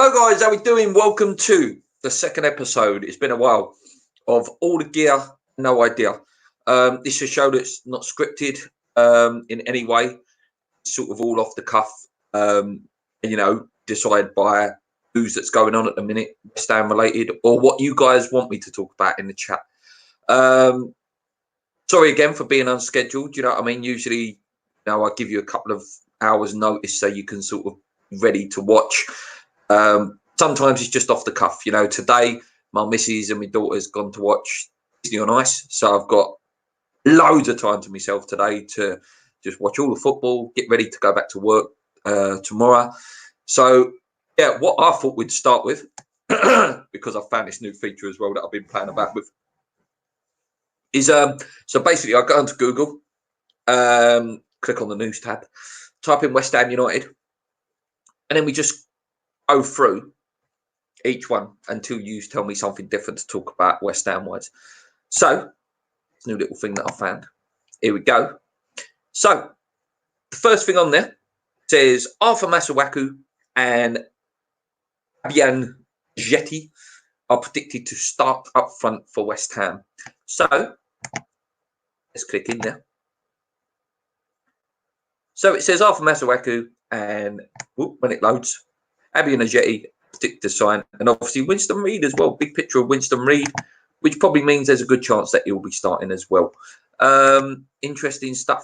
Hello guys, how we doing? Welcome to the second episode. It's been a while of All the Gear, No Idea. This is a show that's not scripted in any way. It's sort of all off the cuff, and decide by news that's going on at the minute, West Ham related, or what you guys want me to talk about in the chat. Sorry again for being unscheduled. You know what I mean? Usually, I give you a couple of hours notice so you can sort of be ready to watch. Sometimes it's just off the cuff. Today my missus and my daughter's gone to watch Disney on Ice, so I've got loads of time to myself today to just watch all the football, get ready to go back to work tomorrow. So yeah, what I thought we'd start with, because I found this new feature as well that I've been playing about with, is so basically I go onto Google, click on the news tab, type in West Ham United, and then we just go through each one until you tell me something different to talk about West Ham wise. So, it's a new little thing that I found. Here we go. So, the first thing on there says Arthur Masuaku and Fabian Jetty are predicted to start up front for West Ham. So, let's click in there. So, it says Arthur Masuaku and when it loads, Fabian Jetty predicted to sign, and obviously Winston Reid as well. Big picture of Winston Reid, which probably means there's a good chance that he'll be starting as well. Interesting stuff.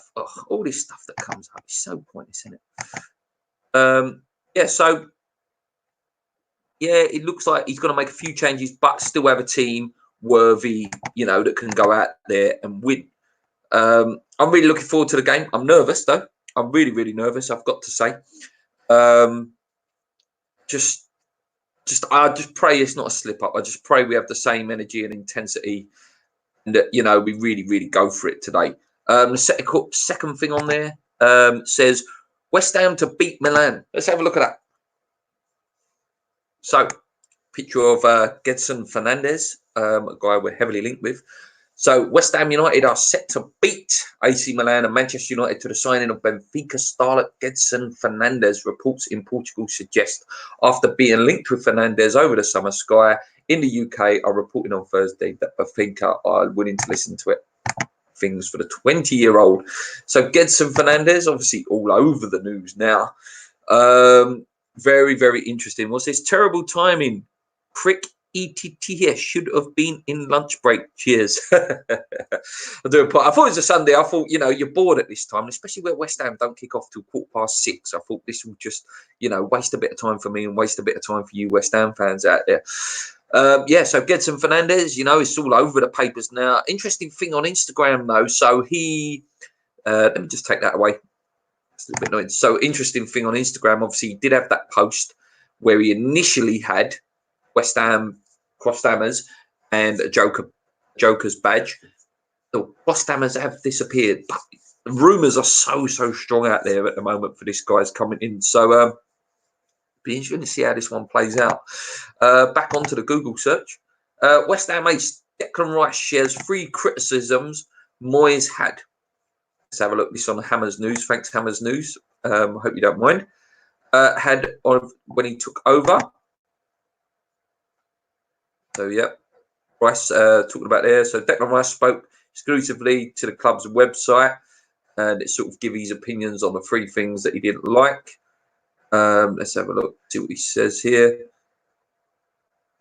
All this stuff that comes up is so pointless, isn't it? So it looks like he's going to make a few changes, but still have a team worthy, that can go out there and win. I'm really looking forward to the game. I'm nervous though. I'm really, really nervous, I've got to say. I just pray it's not a slip up. I just pray we have the same energy and intensity, and that we really, really go for it today. The second thing on there says West Ham to beat Milan. Let's have a look at that. So, picture of Gedson Fernandes, a guy we're heavily linked with. So, West Ham United are set to beat AC Milan and Manchester United to the signing of Benfica starlet Gedson Fernandes, reports in Portugal suggest. After being linked with Fernandes over the summer, Sky in the UK are reporting on Thursday that Benfica are willing to listen to it. Things for the 20-year-old. So, Gedson Fernandes, obviously all over the news now. Very, very interesting. What's this? Terrible timing. Prick ETTS should have been in lunch break. Cheers. I thought it was a Sunday. I thought, you're bored at this time, especially where West Ham don't kick off till 6:15. I thought this will just, waste a bit of time for me and waste a bit of time for you West Ham fans out there. So Gedson Fernandes, it's all over the papers now. Interesting thing on Instagram, though. So he, let me just take that away. It's a little bit annoying. So interesting thing on Instagram, obviously, he did have that post where he initially had West Ham crossed hammers and a Joker's badge. The crossed hammers have disappeared, but rumours are so strong out there at the moment for this guy's coming in. So be interesting to see how this one plays out. Back onto the Google search. West Ham ace Declan Rice shares 3 criticisms Moyes had. Let's have a look. This on Hammers News. Thanks, Hammers News. I hope you don't mind. Had on when he took over. So, Rice talking about there. So, Declan Rice spoke exclusively to the club's website, and it sort of gave his opinions on the 3 things that he didn't like. Let's have a look, see what he says here.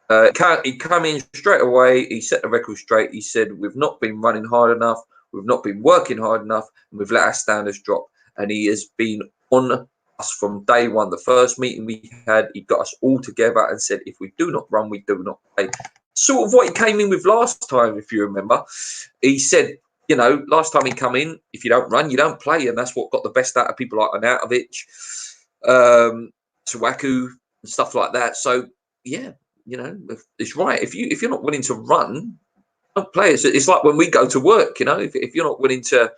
He came in straight away. He set the record straight. He said, we've not been running hard enough. We've not been working hard enough, and we've let our standards drop. And he has been on us from day one. The first meeting we had, he got us all together and said, if we do not run, we do not play. Sort of what he came in with last time, if you remember. He said, last time he come in, if you don't run, you don't play. And that's what got the best out of people like Arnautovic, Suaku, and stuff like that. So, it's right. If you're not willing to run, don't play. It's like when we go to work, if you're not willing to,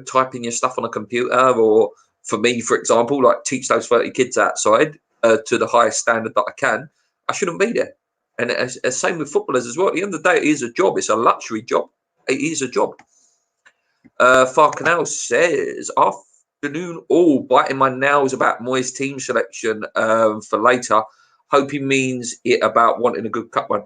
type in your stuff on a computer, or for me, for example, like teach those 30 kids outside to the highest standard that I can, I shouldn't be there. And it's same with footballers as well. At the end of the day, it is a job. It's a luxury job. It is a job. Farcanal says, afternoon all, biting my nails about Moyes' team selection for later. hoping means it about wanting a good cup run.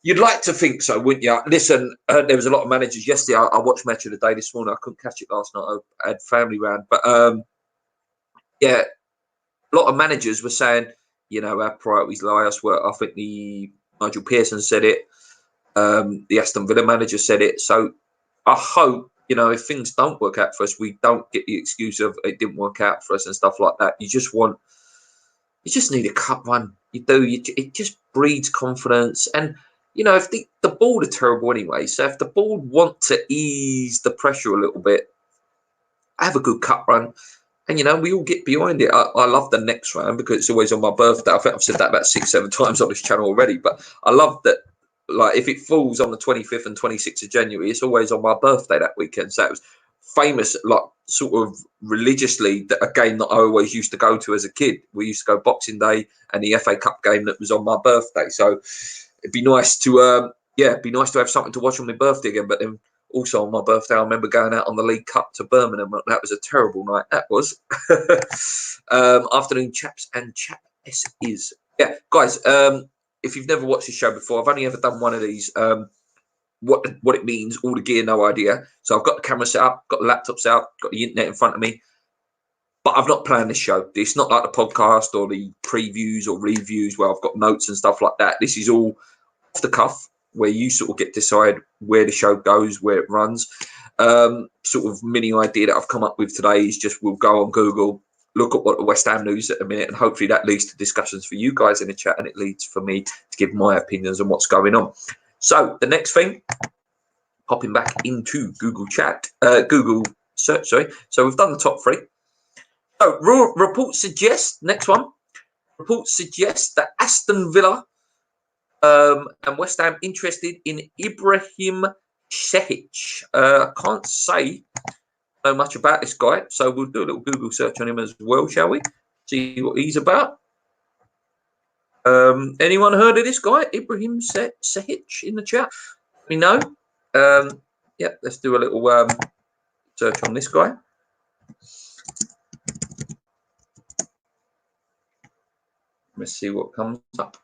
You'd like to think so, wouldn't you? Listen, there was a lot of managers yesterday. I watched Match of the Day this morning. I couldn't catch it last night. I had family round. But, yeah, a lot of managers were saying, you know, our priorities lie elsewhere. I think the Nigel Pearson said it. The Aston Villa manager said it. So I hope, you know, if things don't work out for us, we don't get the excuse of it didn't work out for us and stuff like that. You just need a cup run. You do. It just breeds confidence. And, you know, if the board are terrible anyway, so if the board want to ease the pressure a little bit, have a good cup run. And, you know, we all get behind it. I love the next round because it's always on my birthday. I think I've said that about 6-7 times on this channel already. But I love that, like, if it falls on the 25th and 26th of January, it's always on my birthday that weekend. So it was famous, like, sort of religiously, that a game that I always used to go to as a kid. We used to go Boxing Day and the FA Cup game that was on my birthday. So it'd be nice to, have something to watch on my birthday again. But then also on my birthday, I remember going out on the League Cup to Birmingham. That was a terrible night. That was. Afternoon, chaps and chapesses. Yeah, guys, if you've never watched this show before, I've only ever done one of these. What it means, all the gear, no idea. So I've got the camera set up, got the laptop set up, got the internet in front of me. But I've not planned this show. It's not like the podcast or the previews or reviews where I've got notes and stuff like that. This is all off the cuff, where you sort of get to decide where the show goes, where it runs. Sort of mini idea that I've come up with today is just we'll go on Google, look at what the West Ham news at the minute, and hopefully that leads to discussions for you guys in the chat, and it leads for me to give my opinions on what's going on. So the next thing, popping back into Google chat, Google search, sorry. So we've done the top three. So reports suggest, next one, reports suggest that Aston Villa and West Ham interested in Ibrahim Sehic. I can't say know much about this guy, so we'll do a little Google search on him as well, shall we? See what he's about. Anyone heard of this guy, Ibrahim Sehic, in the chat? Let me know. Yeah, let's do a little search on this guy. Let's see what comes up.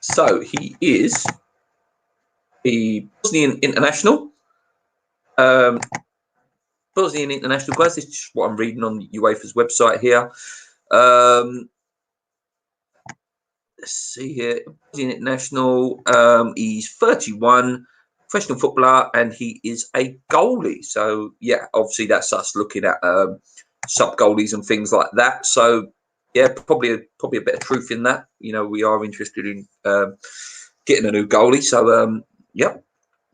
So he is a Bosnian international. Bosnian international, guys. This is what I'm reading on UEFA's website here. Let's see here. Bosnian international. He's 31, professional footballer, and he is a goalie. So yeah, obviously that's us looking at sub goalies and things like that. So yeah, probably a bit of truth in that. You know, we are interested in getting a new goalie. So yeah,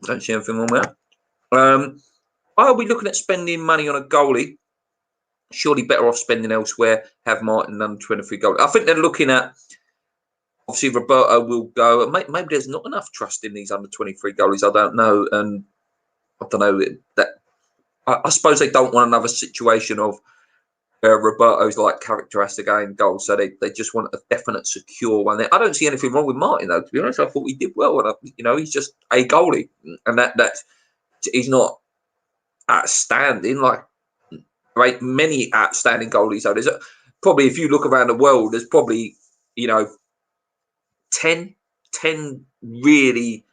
don't see anything wrong with that. Why are we looking at spending money on a goalie? Surely better off spending elsewhere. Have Martin under 23 goalie. I think they're looking at, obviously Roberto will go. Maybe there's not enough trust in these under 23 goalies. I don't know. And I don't know that. I suppose they don't want another situation of Roberto's like character has to go in goal, so they just want a definite, secure one. I don't see anything wrong with Martin though. To be honest, I thought he did well. And you know, he's just a goalie, and that's he's not outstanding. Like right, many outstanding goalies. So there's probably, if you look around the world, there's probably 10 really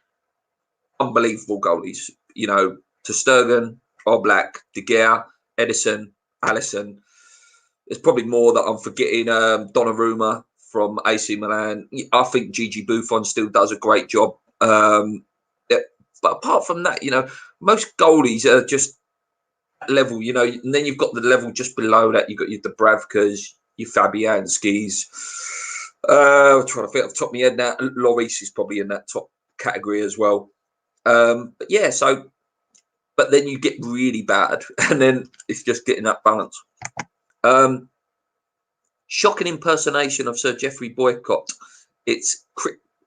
unbelievable goalies. You know, Ter Stegen, Oblak, De Gea, Edison, Alisson. There's probably more that I'm forgetting. Donnarumma from AC Milan. I think Gigi Buffon still does a great job. But apart from that, most goalies are just level. And then you've got the level just below that. You've got your Dubravkas, your Fabianskis. I'm trying to think off the top of my head now. Lloris is probably in that top category as well. But yeah, so. But then you get really bad, and then it's just getting that balance. Shocking impersonation of Sir Geoffrey Boycott. It's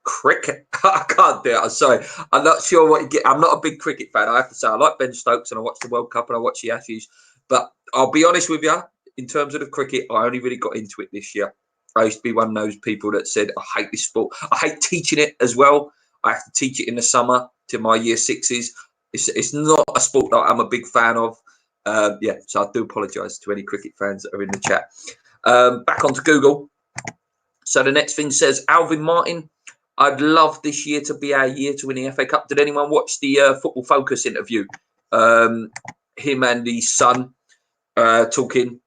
cricket. I can't do it. I'm sorry. I'm not sure what you get. I'm not a big cricket fan. I have to say, I like Ben Stokes and I watch the World Cup and I watch the Ashes. But I'll be honest with you, in terms of the cricket, I only really got into it this year. I used to be one of those people that said, I hate this sport. I hate teaching it as well. I have to teach it in the summer to my year sixes. It's not a sport that I'm a big fan of. Yeah, so I do apologise to any cricket fans that are in the chat. Back onto Google. So the next thing says, Alvin Martin, I'd love this year to be our year to win the FA Cup. Did anyone watch the Football Focus interview? Him and his son talking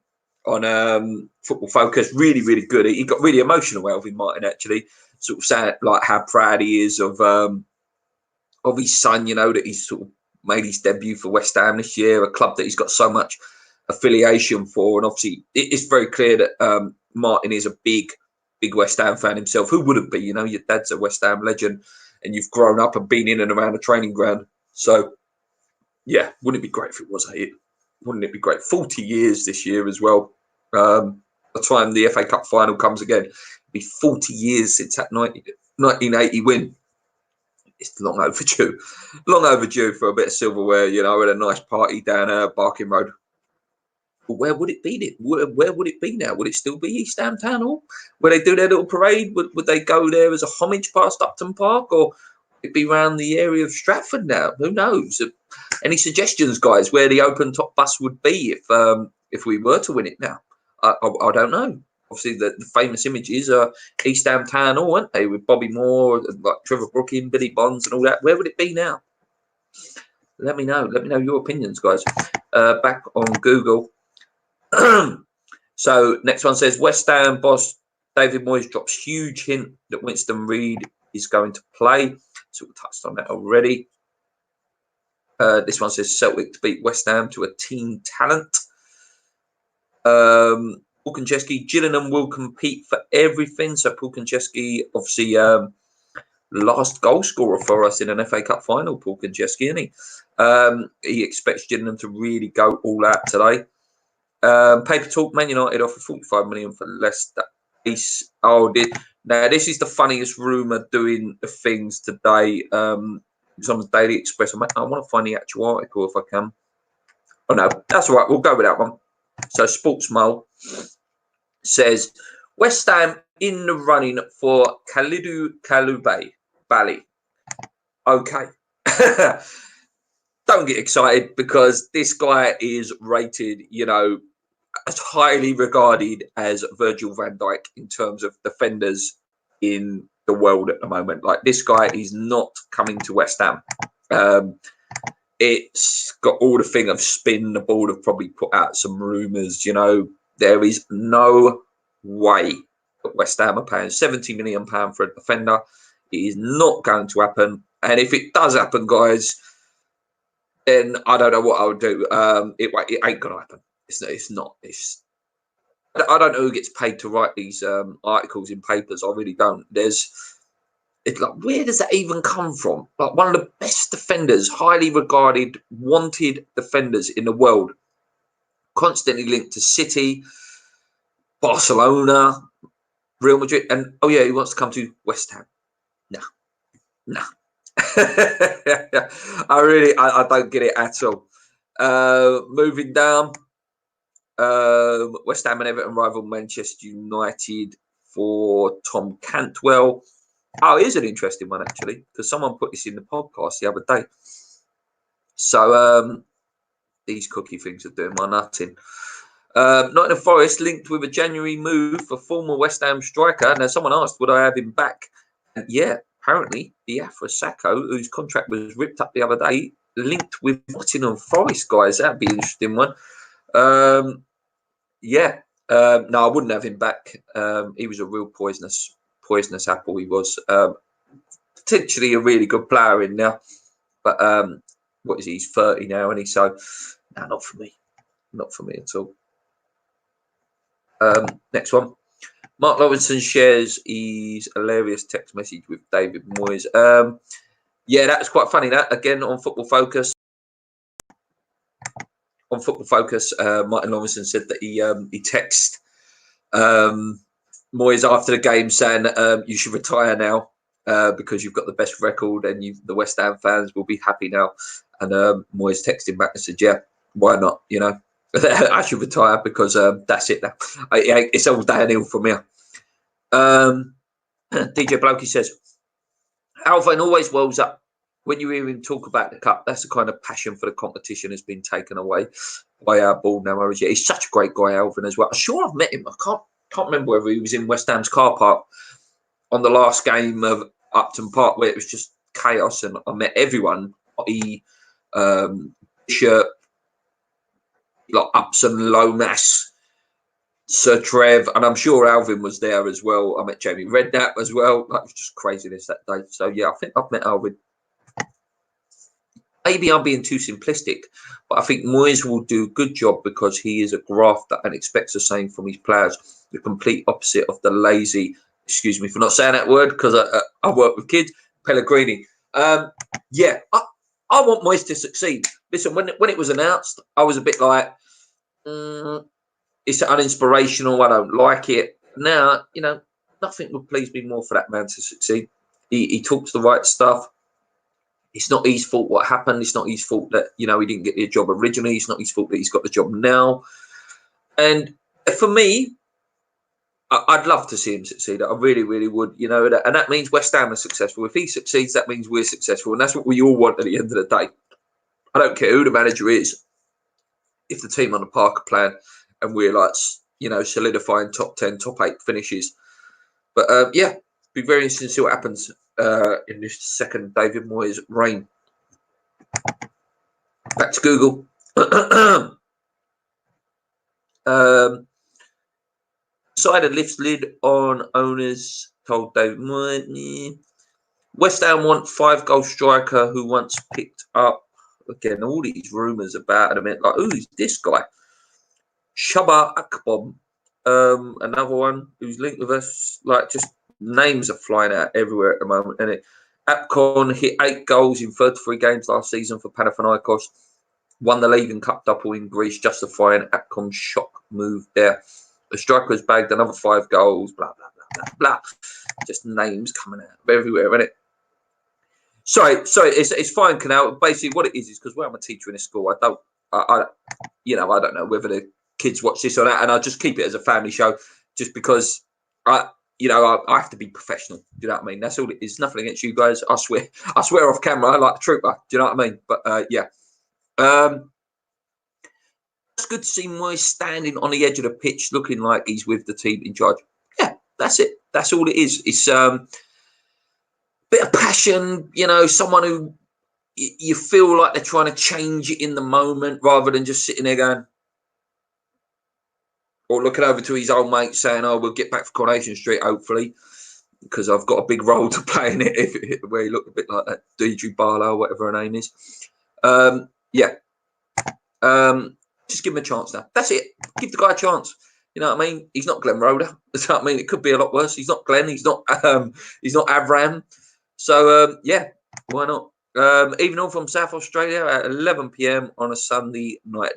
on Football Focus. Really, really good. He got really emotional, Alvin Martin, actually. Sort of saying like how proud he is of his son, you know, that he's sort of made his debut for West Ham this year, a club that he's got so much affiliation for. And obviously it's very clear that Martin is a big West Ham fan himself. Who wouldn't be? You know, your dad's a West Ham legend and you've grown up and been in and around the training ground. So, yeah, wouldn't it be great if it was a hit? Wouldn't it be great? 40 years this year as well. By the time the FA Cup final comes again, it'll be 40 years since that 1980 win. It's long overdue. Long overdue for a bit of silverware, you know, at a nice party down Barking Road. But where would it be? Where would it be now? Would it still be East Ham Town Hall? Where they do their little parade? Would they go there as a homage past Upton Park? Or would it be around the area of Stratford now? Who knows? Any suggestions, guys, where the open top bus would be if we were to win it now? I don't know. Obviously, the famous images are East Ham Town Hall, weren't they? With Bobby Moore, like Trevor Brooking, Billy Bonds and all that. Where would it be now? Let me know. Let me know your opinions, guys. Back on Google. So next one says West Ham boss David Moyes drops huge hint that Winston Reid is going to play. So we touched on that already. This one says Celtic to beat West Ham to a team talent. Paul Konchesky, Gillingham will compete for everything. So Paul Konchesky, obviously, last goal scorer for us in an FA Cup final. Paul Konchesky, isn't he? He expects Gillingham to really go all out today. Paper Talk, Man United offer 45 million for Leicester. Now this is the funniest rumour doing the things today. It's on the Daily Express. I want to find the actual article if I can. Oh no, that's all right. We'll go with that one. So Sportsmo says West Ham in the running for Kalidou Koulibaly. Okay. Don't get excited because this guy is rated, you know, as highly regarded as Virgil van Dijk in terms of defenders in the world at the moment. Like, this guy is not coming to West Ham. It's got all the thing of spin. The board have probably put out some rumours, you know. There is no way that West Ham are paying £70 million for a defender. It is not going to happen. And if it does happen, guys, then I don't know what I would do. It ain't going to happen. It's not. I don't know who gets paid to write these articles in papers. I really don't. It's like, where does that even come from? Like, one of the best defenders, highly regarded, wanted defenders in the world, constantly linked to City, Barcelona, Real Madrid, and oh yeah, he wants to come to West Ham. No. I don't get it at all. Moving down, West Ham and Everton rival Manchester United for Tom Cantwell. Oh, here's an interesting one, actually, because someone put this in the podcast the other day. So these cookie things are doing my nutting. Nottingham Forest linked with a January move for former West Ham striker. Now, someone asked, would I have him back? And yeah, apparently, Biafra Sakho, whose contract was ripped up the other day, linked with Nottingham Forest, guys. That'd be an interesting one. No, I wouldn't have him back. He was a real poisonous apple. He was potentially a really good player in now, but what is he? He's 30 now, and so no, not for me at all. Next one, Mark Lawrenson shares his hilarious text message with David Moyes. Yeah, that was quite funny. That again on Football Focus. On Football Focus, Martin Lawrenson said that he texted Moyes after the game saying you should retire now because you've got the best record and the West Ham fans will be happy now. And Moyes texted him back and said, yeah, why not? You know, I should retire because that's it now. It's all downhill from here. DJ Blokey says, Alvin always wells up when you hear him talk about the cup, that's the kind of passion for the competition has been taken away by our board now. He's such a great guy, Alvin, as well. I'm sure I've met him. I can't remember whether he was in West Ham's car park on the last game of Upton Park, where it was just chaos, and I met everyone. Bishop, like Upson, Lomas, Sir Trev, and I'm sure Alvin was there as well. I met Jamie Redknapp as well. That was just craziness that day. So yeah, I think I've met Alvin. Maybe I'm being too simplistic, but I think Moyes will do a good job because he is a grafter and expects the same from his players. The complete opposite of the lazy, excuse me for not saying that word because I work with kids, Pellegrini. Yeah, I want Moyes to succeed. Listen, when it was announced, I was a bit like, it's uninspirational. I don't like it. Now, you know, nothing would please me more for that man to succeed. He talks the right stuff. It's not his fault what happened. It's not his fault that, you know, he didn't get the job originally. It's not his fault that he's got the job now. And for me, I'd love to see him succeed. I really, really would, you know, and that means West Ham are successful. If he succeeds, that means we're successful. And that's what we all want at the end of the day. I don't care who the manager is. If the team on the park are playing and we're like, you know, solidifying top 10, top 8 finishes. But yeah, be very interesting to see what happens in this second David Moyes reign. Back to Google. Cider lifts lid on owners, told David Moyes. West Ham want 5-goal striker who once picked up, again, all these rumours about him. Like, who's this guy? Shaba Akbom, another one who's linked with us. Like, just names are flying out everywhere at the moment. And Apcon hit 8 goals in 33 games last season for Panathinaikos. Won the League and Cup double in Greece, justifying Apcon's shock move there. The striker has bagged another 5 goals, blah, blah, blah, blah, blah. Just names coming out of everywhere, isn't it? Sorry, it's fine, Canal. Basically, what it is because I'm a teacher in a school. I don't know whether the kids watch this or that, and I just keep it as a family show, just because I have to be professional. Do you know what I mean? That's all it is. Nothing against you guys. I swear off camera. I like the trooper. Do you know what I mean? But yeah, it's good to see Moyes standing on the edge of the pitch, looking like he's with the team in charge. Yeah, that's it. That's all it is. It's bit of passion, you know, someone who you feel like they're trying to change it in the moment rather than just sitting there going, or looking over to his old mate saying, oh, we'll get back for Coronation Street, hopefully, because I've got a big role to play in it, where he looked a bit like that Deidre Barlow, whatever her name is. Yeah. Just give him a chance now. That's it. Give the guy a chance. You know what I mean? He's not Glenn Roeder. You know what I mean? It could be a lot worse. He's not Glenn. He's not Avram. So, yeah, why not? Even on from South Australia at 11 p.m. on a Sunday night.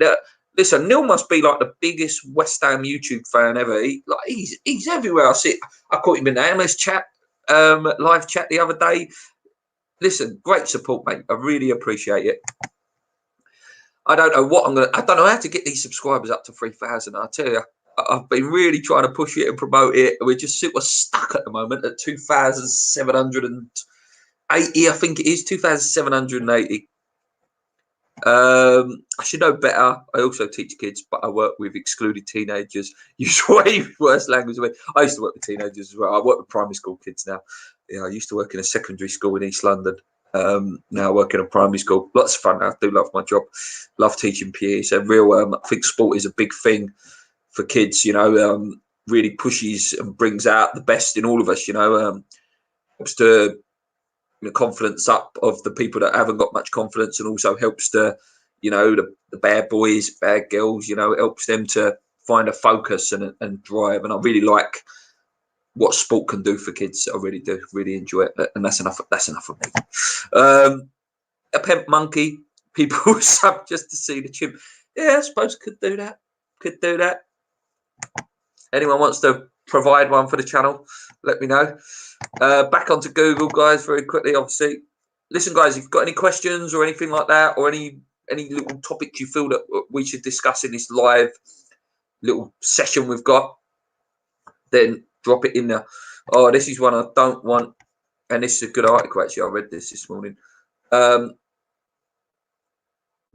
Listen, Neil must be like the biggest West Ham YouTube fan ever. He's everywhere. I caught him in the MLS chat, live chat the other day. Listen, great support, mate. I really appreciate it. I don't know how to get these subscribers up to 3,000. I tell you, I've been really trying to push it and promote it. We're stuck at the moment at 2,780. I think it is 2,780. I should know better. I also teach kids, but I work with excluded teenagers. Use way worse language. I used to work with teenagers as well. I work with primary school kids now. I used to work in a secondary school in East London. Now I work in a primary school. Lots of fun. I do love my job. Love teaching PE. So I think sport is a big thing for kids. Really pushes and brings out the best in all of us. Helps to confidence up of the people that haven't got much confidence, and also helps to, the bad boys, bad girls. It helps them to find a focus and drive. And I really like what sport can do for kids. I really do, really enjoy it, and that's enough. That's enough for me. A pimp monkey, people sub just to see the chimp. Yeah, I suppose could do that. Anyone wants to provide one for the channel, let me know. Back onto Google, guys, very quickly. Obviously, listen, guys, if you've got any questions or anything like that, or any little topics you feel that we should discuss in this live little session we've got, then drop it in there. Oh, this is one I don't want, and this is a good article, actually. I read this morning. Joe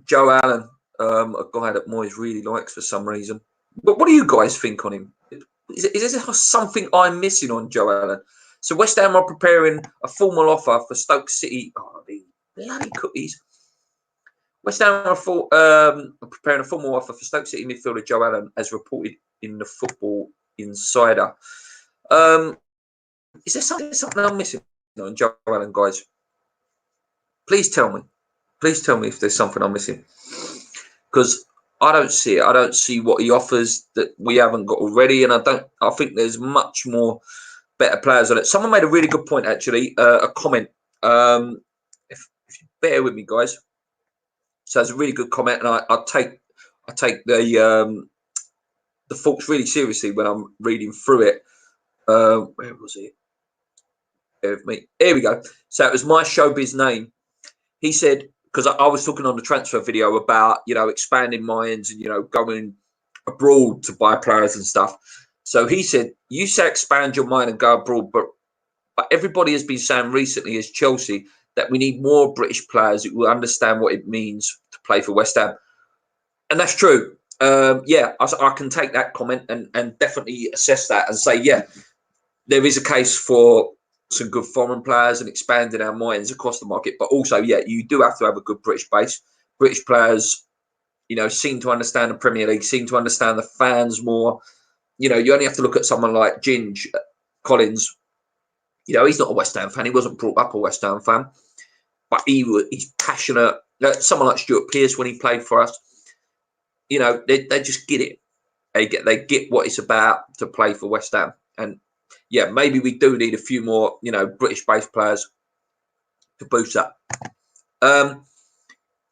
Allen, a guy that Moyes really likes for some reason. But what do you guys think on him? Is there something I'm missing on Joe Allen? So West Ham are preparing a formal offer for Stoke City. Oh, the bloody cookies. West Ham are preparing a formal offer for Stoke City midfielder Joe Allen, as reported in the Football Insider. Is there something I'm missing on Joe Allen, guys? Please tell me. Please tell me if there's something I'm missing. Because I don't see it. I don't see what he offers that we haven't got already. And I think there's much more better players on it. Someone made a really good point, actually, a comment. If you bear with me, guys. So it's a really good comment, and I take the thoughts really seriously when I'm reading through it. Where was it? Bear with me. Here we go. So it was My Showbiz Name. He said, because I was talking on the transfer video about, expanding minds and, going abroad to buy players and stuff. So he said, you say expand your mind and go abroad, but everybody has been saying recently as Chelsea that we need more British players who will understand what it means to play for West Ham. And that's true. I can take that comment and definitely assess that and say, yeah, there is a case for some good foreign players and expanding our minds across the market. But also, yeah, you do have to have a good British base. British players, seem to understand the Premier League, seem to understand the fans more. You only have to look at someone like Ginge Collins. He's not a West Ham fan. He wasn't brought up a West Ham fan. But he's passionate. Someone like Stuart Pearce, when he played for us, they just get it. They get what it's about to play for West Ham. And yeah, maybe we do need a few more, British-based players to boost that.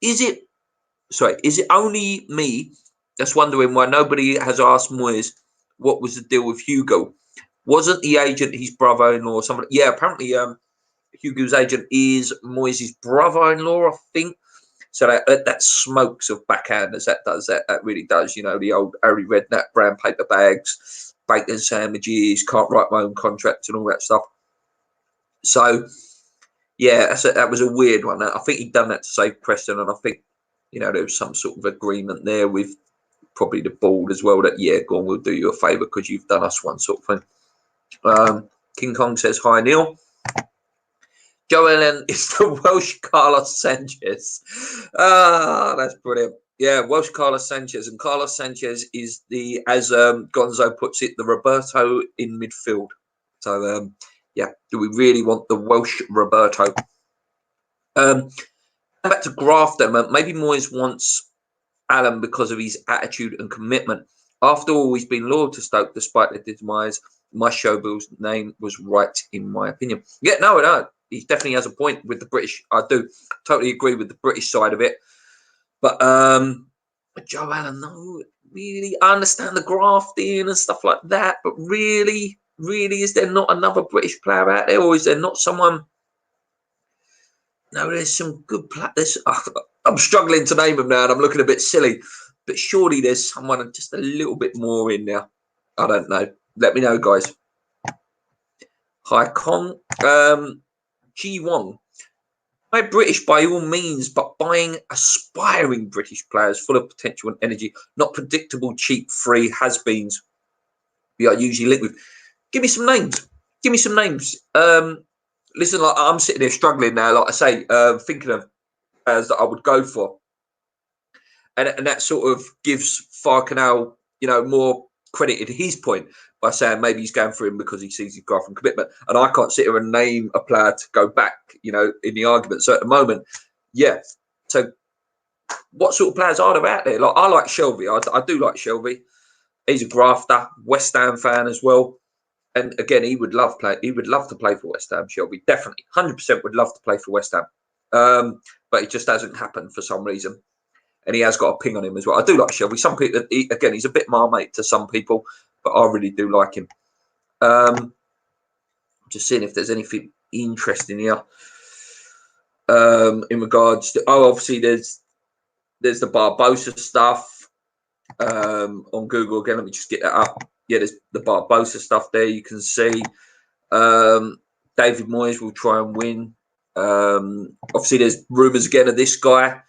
Is it only me that's wondering why nobody has asked Moyes what was the deal with Hugo? Wasn't the agent his brother-in-law or somebody? Yeah, apparently Hugo's agent is Moyes' brother-in-law, I think. So that smokes of backhanders. That really does. The old Harry Redknapp, brown paper bags, bacon sandwiches, can't write my own contracts and all that stuff. So, yeah, that was a weird one. I think he'd done that to save Preston, and I think, there was some sort of agreement there with probably the board as well that, yeah, go on, we'll do you a favour because you've done us one sort of thing. King Kong says, hi, Neil. Joe Allen is the Welsh Carlos Sanchez. That's brilliant. Yeah, Welsh Carlos Sanchez. And Carlos Sanchez is as Gonzo puts it, the Roberto in midfield. So, yeah, do we really want the Welsh Roberto? Back to Grafton. Maybe Moyes wants Allen because of his attitude and commitment. After all, he's been loyal to Stoke despite their demise. My Showbill's name was right, in my opinion. Yeah, no. He definitely has a point with the British. I do totally agree with the British side of it. But Joe Allen, no, really, I understand the grafting and stuff like that. But really, is there not another British player out there? Or is there not someone? No, there's some good players. I'm struggling to name them now and I'm looking a bit silly. But surely there's someone just a little bit more in there. I don't know. Let me know, guys. Hi, Con. G Wong. Buy British by all means, but buying aspiring British players full of potential and energy, not predictable, cheap, free has-beens we are usually linked with. Give me some names. Listen, like I'm sitting here struggling now, like I say, thinking of players that I would go for. And that sort of gives Farcanal, more credit to his point by saying maybe he's going for him because he sees his graph and commitment. And I can't sit here and name a player to go back, in the argument. So at the moment, yeah. So what sort of players are there out there? Like I like Shelby. I do like Shelby. He's a grafter, West Ham fan as well. And again, he would love to play for West Ham, Shelby. Definitely, 100% would love to play for West Ham. But it just hasn't happened for some reason. And he has got a ping on him as well. I do like Shelby. Some people, again, he's a bit marmite to some people, but I really do like him. Just seeing if there's anything interesting here in regards to. Oh, obviously there's the Barbosa stuff on Google again. Let me just get that up. Yeah, there's the Barbosa stuff there. You can see David Moyes will try and win. Obviously, there's rumours again of this guy,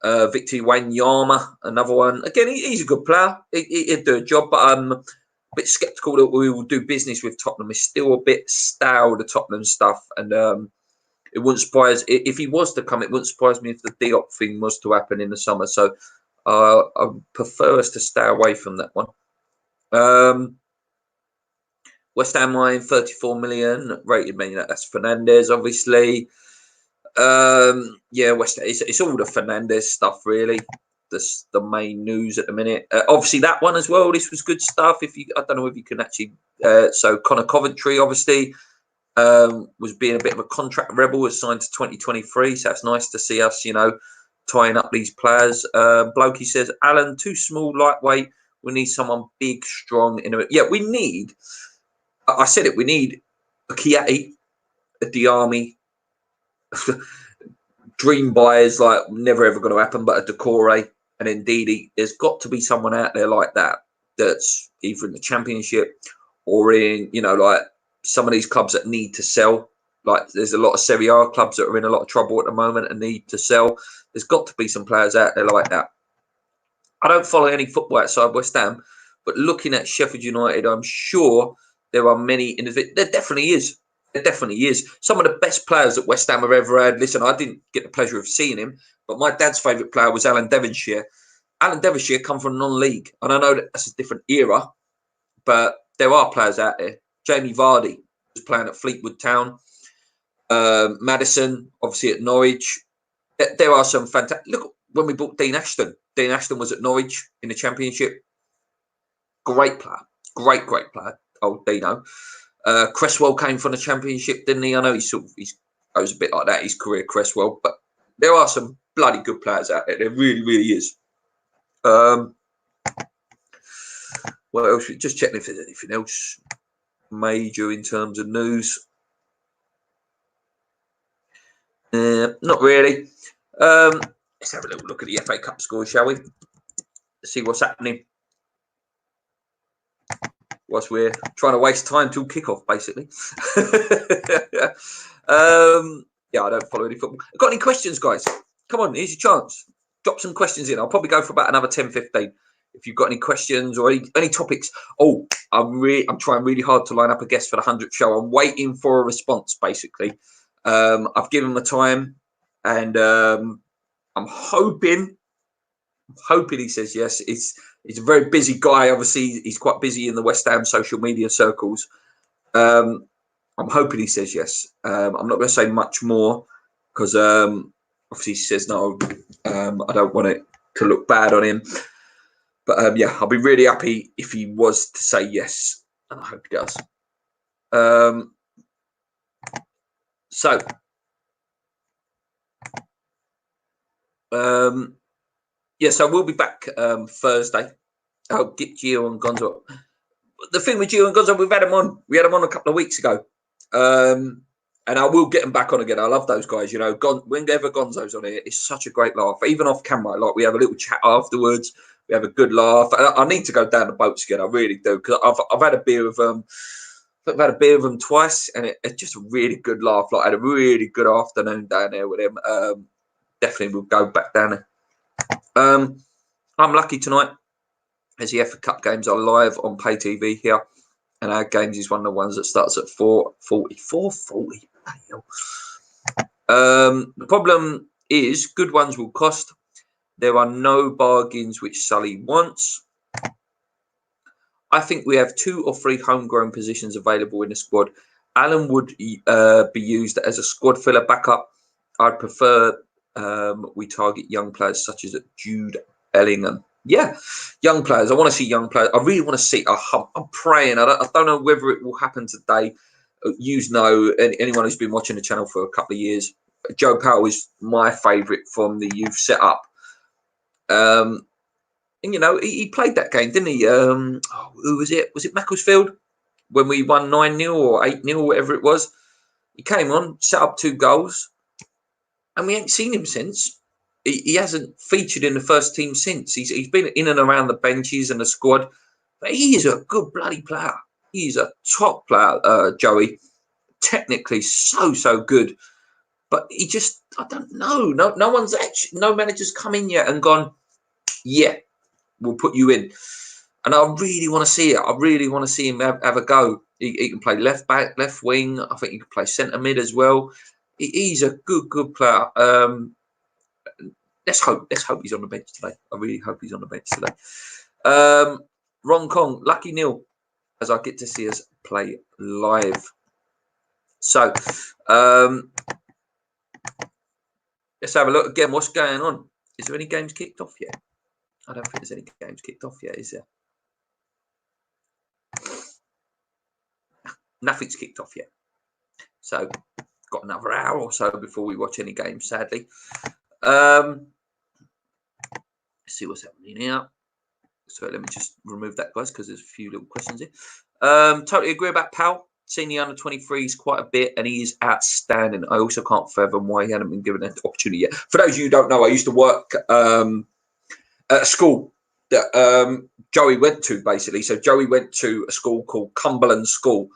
Victor Wanyama, another one. Again, he's a good player. He'd do a job, but I'm a bit sceptical that we will do business with Tottenham. He's still a bit stale, the Tottenham stuff, and it wouldn't surprise if he was to come. It wouldn't surprise me if the Diop thing was to happen in the summer. So I prefer us to stay away from that one. West Ham line 34 million rated. That's Fernandez, obviously. Yeah, West Ham. It's all the Fernandez stuff, really. That's the main news at the minute. Obviously, that one as well. This was good stuff. I don't know if you can actually. So Connor Coventry, obviously, was being a bit of a contract rebel, was signed to 2023. So it's nice to see us, tying up these players. Blokey says, Alan, too small, lightweight. We need someone big, strong. Yeah, we need. I said it. We need a Kiati, a Diami. Dream buyers, like never ever going to happen, but a Decore, and indeed, there's got to be someone out there like that. That's either in the Championship or in, like some of these clubs that need to sell. Like there's a lot of Serie A clubs that are in a lot of trouble at the moment and need to sell. There's got to be some players out there like that. I don't follow any football outside West Ham, but looking at Sheffield United, I'm sure there are many. There definitely is. There definitely is. Some of the best players that West Ham have ever had. Listen, I didn't get the pleasure of seeing him, but my dad's favourite player was Alan Devonshire. Alan Devonshire come from non-league, and I know that's a different era, but there are players out there. Jamie Vardy was playing at Fleetwood Town. Maddison, obviously at Norwich. There are some fantastic. Look, when we bought Dean Ashton. Dean Ashton was at Norwich in the Championship. Great player. Great player. Old Dino. Cresswell came from the Championship, didn't he? I know he goes a bit like that, his career, Cresswell. But there are some bloody good players out there. There really, really is. What else? Just checking if there's anything else major in terms of news. Not really. Let's have a little look at the FA Cup scores, shall we? Let's see what's happening. Whilst we're trying to waste time till kickoff, basically. Yeah, I don't follow any football. Got any questions, guys? Come on, here's your chance. Drop some questions in. I'll probably go for about another 10, 15. If you've got any questions or any topics. Oh, I'm trying really hard to line up a guest for the 100th show. I'm waiting for a response, basically. I've given him a time, and I'm hoping he says yes. He's a very busy guy. Obviously, he's quite busy in the West Ham social media circles. I'm hoping he says yes. I'm not going to say much more because obviously he says no. I don't want it to look bad on him. But yeah, I'll be really happy if he was to say yes, and I hope he does. Yes, I will be back Thursday. I'll get Gio and Gonzo. The thing with Gio and Gonzo, we've had them on. We had them on a couple of weeks ago. And I will get them back on again. I love those guys. Whenever Gonzo's on here, it's such a great laugh. Even off camera, like we have a little chat afterwards. We have a good laugh. I need to go down the boats again. I really do, because I've had a beer with them. I've had a beer with them twice, and it's just a really good laugh. Like I had a really good afternoon down there with him. Definitely will go back down there. I'm lucky tonight, as the FA Cup games are live on pay TV here, and our games is one of the ones that starts at 4:40. 4:40. The problem is good ones will cost. There are no bargains which Sully wants. I think we have 2 or 3 homegrown positions available in the squad. Alan would be used as a squad filler backup. I'd prefer we target young players such as Jude Bellingham. Yeah, young players. I want to see young players. I really want to see. I'm praying. I don't know whether it will happen today. Anyone who's been watching the channel for a couple of years, Joe Powell is my favourite from the youth setup. And he played that game, didn't he? Who was it? Was it Macclesfield when we won 9-0 or 8-0 or whatever it was? He came on, set up 2 goals, and we ain't seen him since. He hasn't featured in the first team since. He's been in and around the benches and the squad, but he is a good bloody player. He's a top player, Joey. Technically, so good. but he just, I don't know. No one's actually, no manager's come in yet and gone, yeah, we'll put you in. And I really want to see it. I really want to see him have a go. He can play left back, left wing. I think he can play centre mid as well. He's a good player. Let's hope he's on the bench today. I really hope he's on the bench today. Ron Kong, lucky nil, as I get to see us play live. So let's have a look again. What's going on? Is there any games kicked off yet? I don't think there's any games kicked off yet, is there? Nothing's kicked off yet. So got another hour or so before we watch any games, sadly. Let's see what's happening here. So let me just remove that, guys, because there's a few little questions here. Totally agree about Powell. Seen the under 23s quite a bit, and he is outstanding. I also can't fathom why he hadn't been given an opportunity yet. For those of you who don't know, I used to work at a school that Joey went to, basically. So Joey went to a school called Cumberland School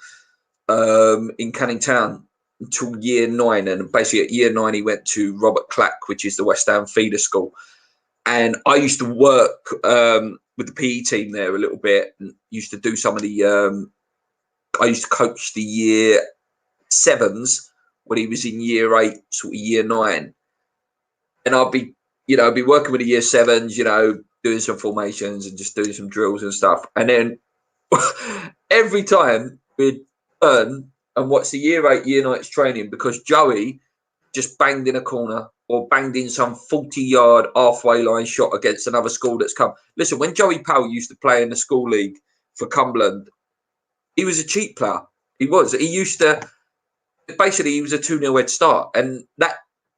in Canning Town until year 9. And basically at year 9, he went to Robert Clack, which is the West Ham feeder school. And I used to work with the PE team there a little bit, and used to do some of the I used to coach the year 7s when he was in year 8, sort of year 9. And I'd be working with the year 7s, doing some formations and just doing some drills and stuff. And then every time we'd turn and watch the year 8, year 9's training, because Joey just banged in a corner or banged in some 40-yard halfway line shot against another school that's come. Listen, when Joey Powell used to play in the school league for Cumberland, he was a cheap player. He was. He used to, basically, he was a 2-0 head start. And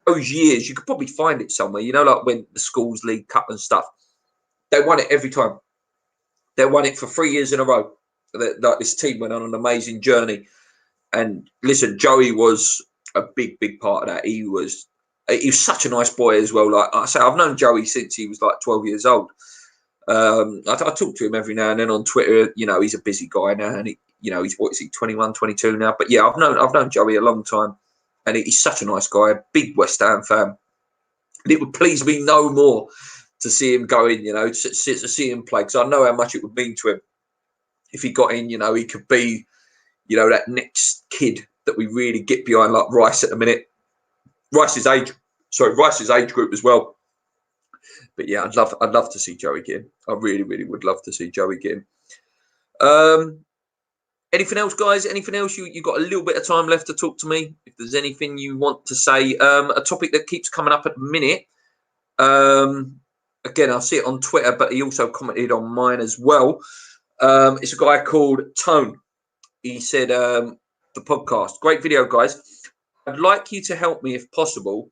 those years, you could probably find it somewhere, like when the schools league cup and stuff. They won it every time. They won it for 3 years in a row. Like this team went on an amazing journey. And listen, Joey was a big part of that. He was such a nice boy as well. Like I say, I've known Joey since he was like 12 years old. I talk to him every now and then on Twitter. He's a busy guy now, and he's, what is he, 21, 22 now? But yeah, I've known Joey a long time, and he's such a nice guy, a big West Ham fan. And it would please me no more to see him go in, to see him play, because I know how much it would mean to him if he got in. He could be, that next kid that we really get behind, like Rice at the minute. Rice's age group as well. But yeah, I'd love to see Joey get in. I really would love to see Joey get in. Anything else, guys? Anything else? You got a little bit of time left to talk to me. If there's anything you want to say, a topic that keeps coming up at the minute. Again, I see it on Twitter, but he also commented on mine as well. It's a guy called Tone. He said, the podcast, great video, guys. I'd like you to help me if possible.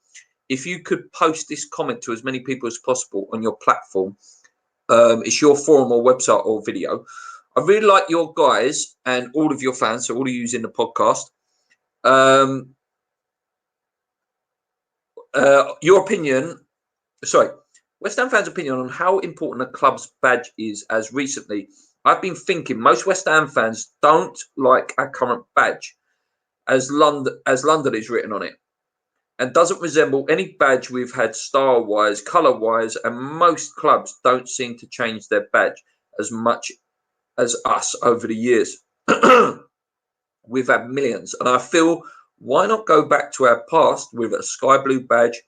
If you could post this comment to as many people as possible on your platform, it's your forum or website or video. I really like your guys and all of your fans, so all of you in the podcast. Your opinion, West Ham fans' opinion on how important a club's badge is. As recently, I've been thinking most West Ham fans don't like our current badge, as London is written on it, and doesn't resemble any badge we've had style-wise, colour-wise, and most clubs don't seem to change their badge as much as us over the years. We've had millions, and I feel, why not go back to our past with a sky blue badge,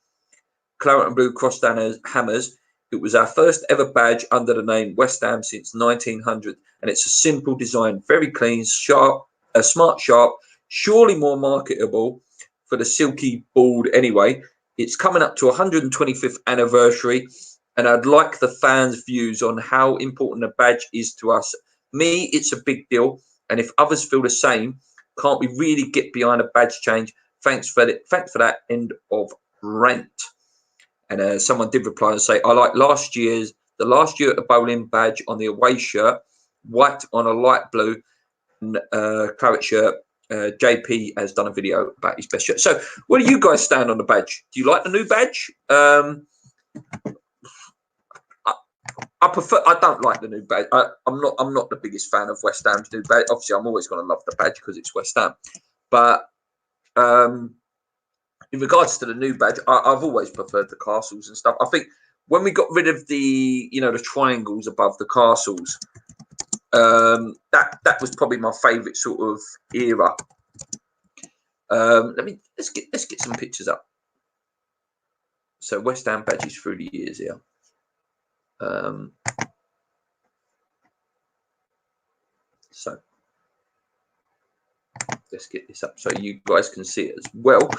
claret and blue crossed hammers. It was our first ever badge under the name West Ham since 1900, and it's a simple design, very clean, sharp, smart, sharp, surely more marketable for the silky bald anyway. It's coming up to 125th anniversary, and I'd like the fans' views on how important the badge is to us. Me, it's a big deal, and if others feel the same, can't we really get behind a badge change? Thanks for that. End of rant. And someone did reply and say, I like the last year at the bowling badge on the away shirt, white on a light blue and claret shirt. JP has done a video about his best shirt. So where do you guys stand on the badge? Do you like the new badge? I don't like the new badge. I'm not the biggest fan of West Ham's new badge. Obviously, I'm always going to love the badge because it's West Ham. But in regards to the new badge, I've always preferred the castles and stuff. I think when we got rid of the, the triangles above the castles, that was probably my favourite sort of era. Let's get some pictures up. So West Ham badges through the years here. So let's get this up so you guys can see it as well.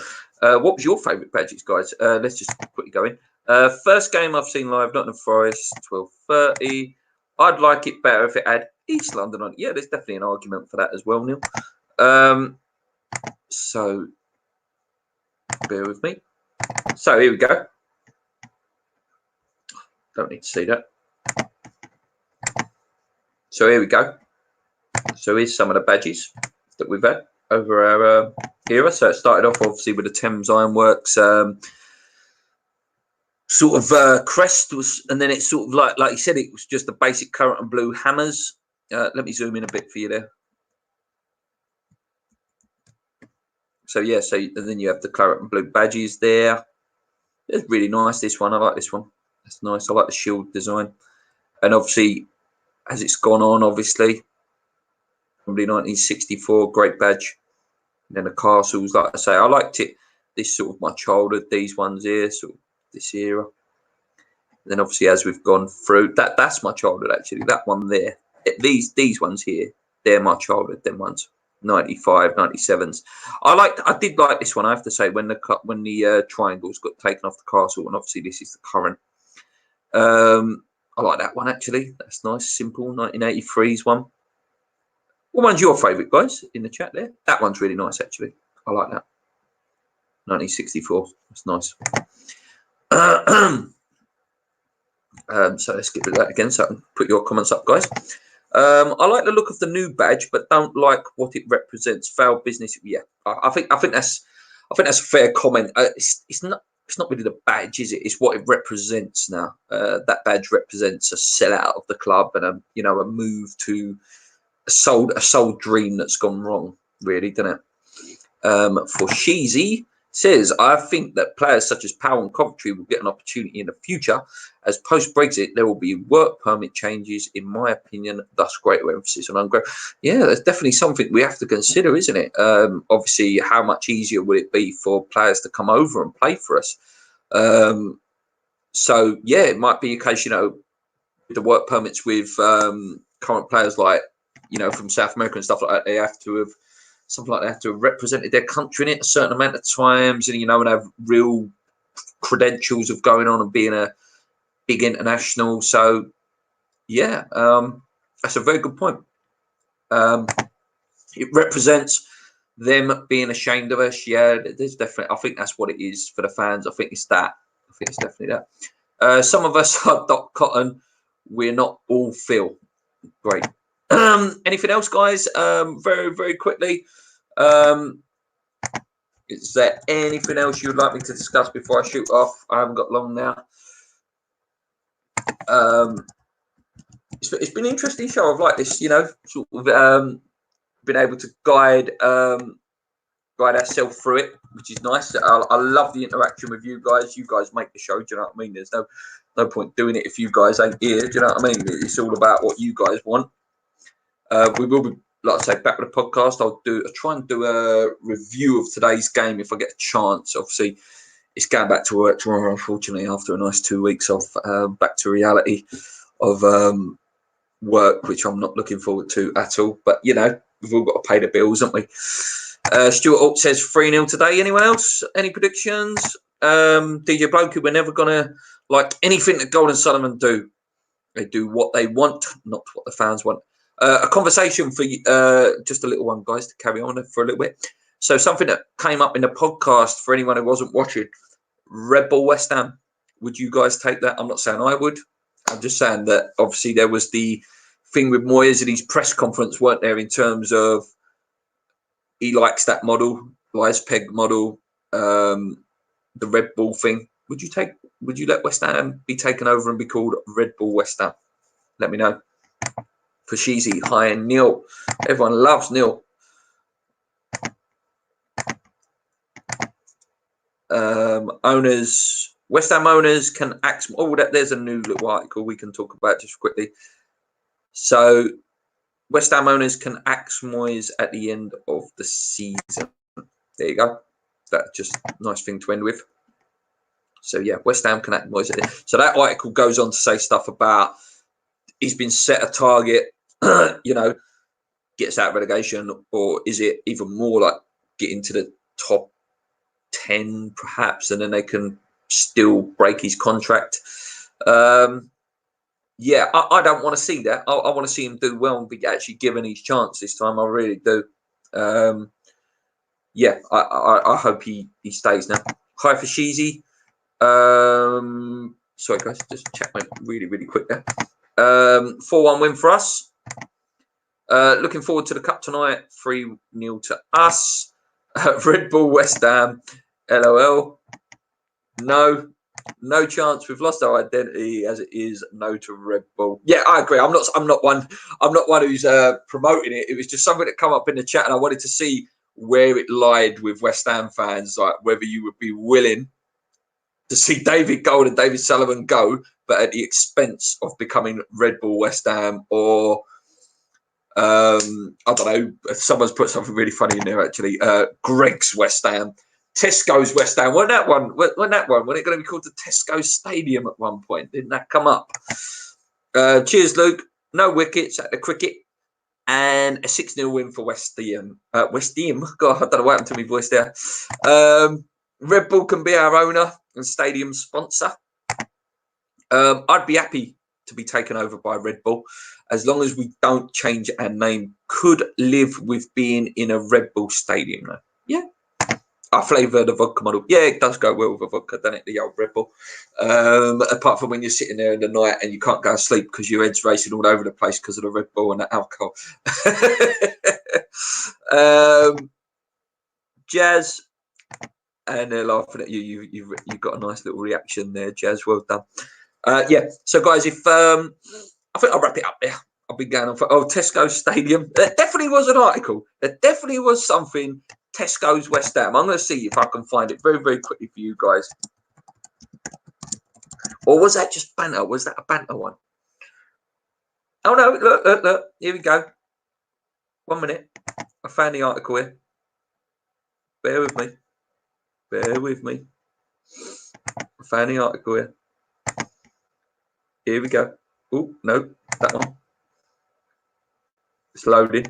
What was your favourite badges, guys? Let's just quickly go in. First game I've seen live, Nottingham Forest, 12:30. I'd like it better if it had East London on it. Yeah, there's definitely an argument for that as well, Neil. So bear with me. So here we go. Don't need to see that. So here we go. So here's some of the badges that we've had over our era. So it started off obviously with the Thames Ironworks sort of crest was, and then it's sort of like you said, it was just the basic claret and blue hammers. Let me zoom in a bit for you there. So yeah, and then you have the claret and blue badges there. It's really nice, this one. I like this one. That's nice. I like the shield design. And obviously, as it's gone on, obviously, probably 1964, great badge. And then the castles, like I say, I liked it. This sort of my childhood, these ones here, sort of this era. And then obviously, as we've gone through, that's my childhood actually. That one there, these ones here, they're my childhood. Them ones, 95, 97s. I did like this one. I have to say, when the triangles got taken off the castle, and obviously this is the current. I like that one actually. That's nice, simple. 1983's one. What one's your favourite, guys? In the chat there. That one's really nice actually. I like that. 1964. That's nice. So let's get rid of that again. So I can put your comments up, guys. I like the look of the new badge, but don't like what it represents. Failed business. Yeah, I think that's a fair comment. It's not really the badge, is it? It's what it represents now. That badge represents a sellout of the club and a move to a soul dream that's gone wrong, really, doesn't it? For Sheezy says, I think that players such as Powell and Coventry will get an opportunity in the future, as post-Brexit there will be work permit changes, in my opinion, thus greater emphasis on ungrown. Yeah, that's definitely something we have to consider, isn't it? Obviously, how much easier would it be for players to come over and play for us? So, yeah, it might be a case, the work permits with current players like, from South America and stuff like that, they have to have something like they have to have represented their country in it a certain amount of times, and and have real credentials of going on and being a big international. So yeah, that's a very good point. It represents them being ashamed of us. Yeah, there's definitely. I think that's what it is for the fans. I think it's that. I think it's definitely that. Some of us are Doc Cotton. We're not all Phil. Great. Anything else, guys? Very, very quickly. Is there anything else you'd like me to discuss before I shoot off? I haven't got long now. It's been an interesting show. I've liked this, sort of been able to guide ourselves through it, which is nice. I love the interaction with you guys. You guys make the show. Do you know what I mean? There's no point doing it if you guys ain't here. Do you know what I mean? It's all about what you guys want. We will be, like I say, back with the podcast. I'll try and do a review of today's game if I get a chance. Obviously, it's going back to work tomorrow, unfortunately, after a nice 2 weeks off, back to reality of work, which I'm not looking forward to at all. But, we've all got to pay the bills, haven't we? Stuart Alt says 3-0 today. Anyone else? Any predictions? DJ Blokey, we're never going to like anything that Golden Solomon do. They do what they want, not what the fans want. A conversation for just a little one, guys, to carry on for a little bit. So something that came up in the podcast for anyone who wasn't watching, Red Bull West Ham. Would you guys take that? I'm not saying I would. I'm just saying that obviously there was the thing with Moyes at his press conference, weren't there, in terms of he likes that model, Lies Peg model, the Red Bull thing. Would you let West Ham be taken over and be called Red Bull West Ham? Let me know. For Sheezy, hi, and Neil. Everyone loves Neil. Owners, West Ham owners can act. Oh, there's a new little article we can talk about just quickly. So, West Ham owners can axe Moyes at the end of the season. There you go. That's just a nice thing to end with. So, yeah, West Ham can axe Moyes at the end. So, that article goes on to say stuff about he's been set a target, you know, gets out of relegation, or is it even more like get into the top 10 perhaps, and then they can still break his contract. Yeah, I don't want to see that. I want to see him do well and be actually given his chance this time. I really do. Yeah, I hope he stays now. Hi for Sheezy. Sorry guys, just check my really quick there. 4-1 win for us. Looking forward to the cup tonight. 3-0 to us. Red Bull West Ham. LOL. No chance. We've lost our identity as it is. No to Red Bull. Yeah, I agree. I'm not one who's promoting it. It was just something that come up in the chat, and I wanted to see where it lied with West Ham fans, like whether you would be willing to see David Gold and David Sullivan go, but at the expense of becoming Red Bull West Ham, or I don't know. Someone's put something really funny in there actually. Greg's West Ham. Tesco's West Ham. When that one? When it going to be called the Tesco Stadium at one point? Didn't that come up? Cheers, Luke. No wickets at the cricket, and a 6-0 win for West Ham. West Ham. God, I don't know what happened to my voice there. Red Bull can be our owner and stadium sponsor. I'd be happy to be taken over by Red Bull as long as we don't change our name. Could live with being in a Red Bull stadium though. Yeah. I flavour the vodka model. Yeah, it does go well with a vodka, doesn't it? The old Red Bull. Apart from when you're sitting there in the night and you can't go to sleep because your head's racing all over the place because of the Red Bull and the alcohol. Jazz, and they're laughing at you. You've got a nice little reaction there, Jazz. Well done. Yeah. So, guys, if I think I'll wrap it up there. I've been going on for Tesco Stadium. There definitely was an article. There definitely was something. Tesco's West Ham. I'm going to see if I can find it very quickly for you guys. Or was that just banter? Was that a banter one? Oh no! Look! Here we go. 1 minute. I found the article here. Bear with me. I found the article here. Here we go. Oh no, that one. It's loading.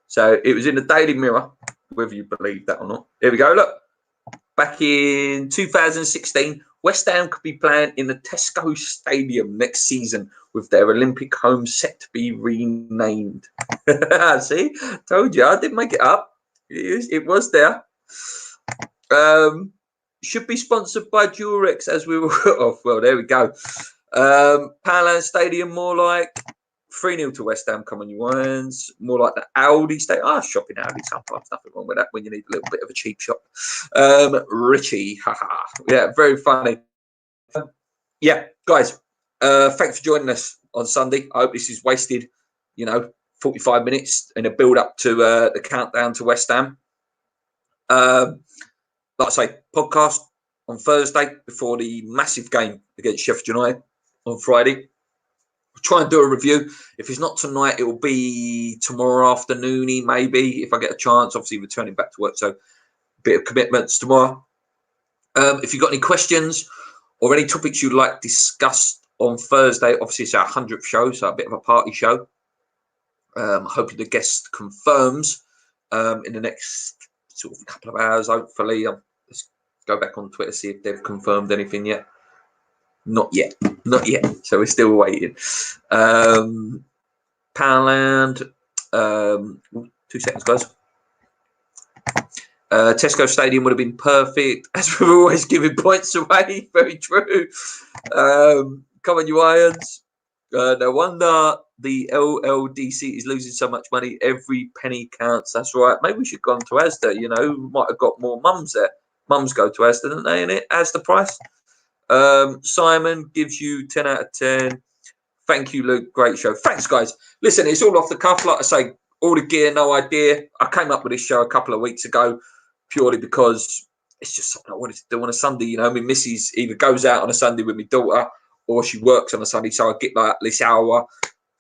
So it was in the Daily Mirror, whether you believe that or not. Here we go. Look, back in 2016, West Ham could be playing in the Tesco Stadium next season with their Olympic home set to be renamed. See, told you, I didn't make it up. It was there. Should be sponsored by Durex as we were off. Well, there we go. Poundland Stadium, more like 3-0 to West Ham. Come on, you irons. More like the Aldi Stadium. Shopping Aldi sometimes. Nothing wrong with that when you need a little bit of a cheap shop. Richie, haha. Yeah, very funny. Yeah, guys, thanks for joining us on Sunday. I hope this is wasted, 45 minutes in a build up to the countdown to West Ham. Like I say, podcast on Thursday before the massive game against Sheffield United on Friday. We'll try and do a review. If it's not tonight, it will be tomorrow afternoon, maybe, if I get a chance. Obviously, returning back to work, so a bit of commitments tomorrow. If you've got any questions or any topics you'd like discussed on Thursday, obviously it's our 100th show, so a bit of a party show. Hoping the guest confirms in the next sort of couple of hours, hopefully. Let's go back on Twitter, see if they've confirmed anything yet. Not yet. So we're still waiting. Poundland. 2 seconds, guys. Tesco Stadium would have been perfect, as we're always giving points away. Very true. Come on, you irons. No wonder the LLDC is losing so much money. Every penny counts. That's right. Maybe we should go on to Asda. We might have got more mums there. Mums go to Asda, don't they? Innit? Asda price. Simon gives you 10 out of 10. Thank you, Luke. Great show. Thanks, guys. Listen, it's all off the cuff. Like I say, all the gear, no idea. I came up with this show a couple of weeks ago purely because it's just something I wanted to do on a Sunday. You know, my missus either goes out on a Sunday with my daughter or she works on a Sunday. So I get like this hour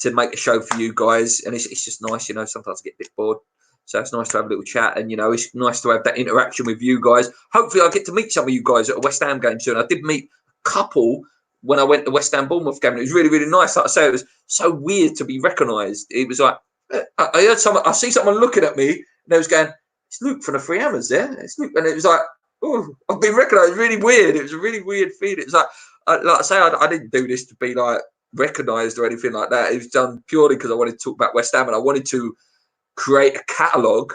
to make a show for you guys. And it's just nice, you know, sometimes I get a bit bored. So it's nice to have a little chat. And, you know, it's nice to have that interaction with you guys. Hopefully I'll get to meet some of you guys at a West Ham game soon. I did meet a couple when I went to West Ham Bournemouth game. It was really, really nice. Like I say, it was so weird to be recognised. It was like, I heard someone, I see someone looking at me and they was going, it's Luke from the Three Hammers there. It's Luke. And it was like, oh, I've been recognised. Really weird. It was a really weird feeling. It was like I say, I didn't do this to be like recognised or anything like that. It was done purely because I wanted to talk about West Ham and I wanted to create a catalogue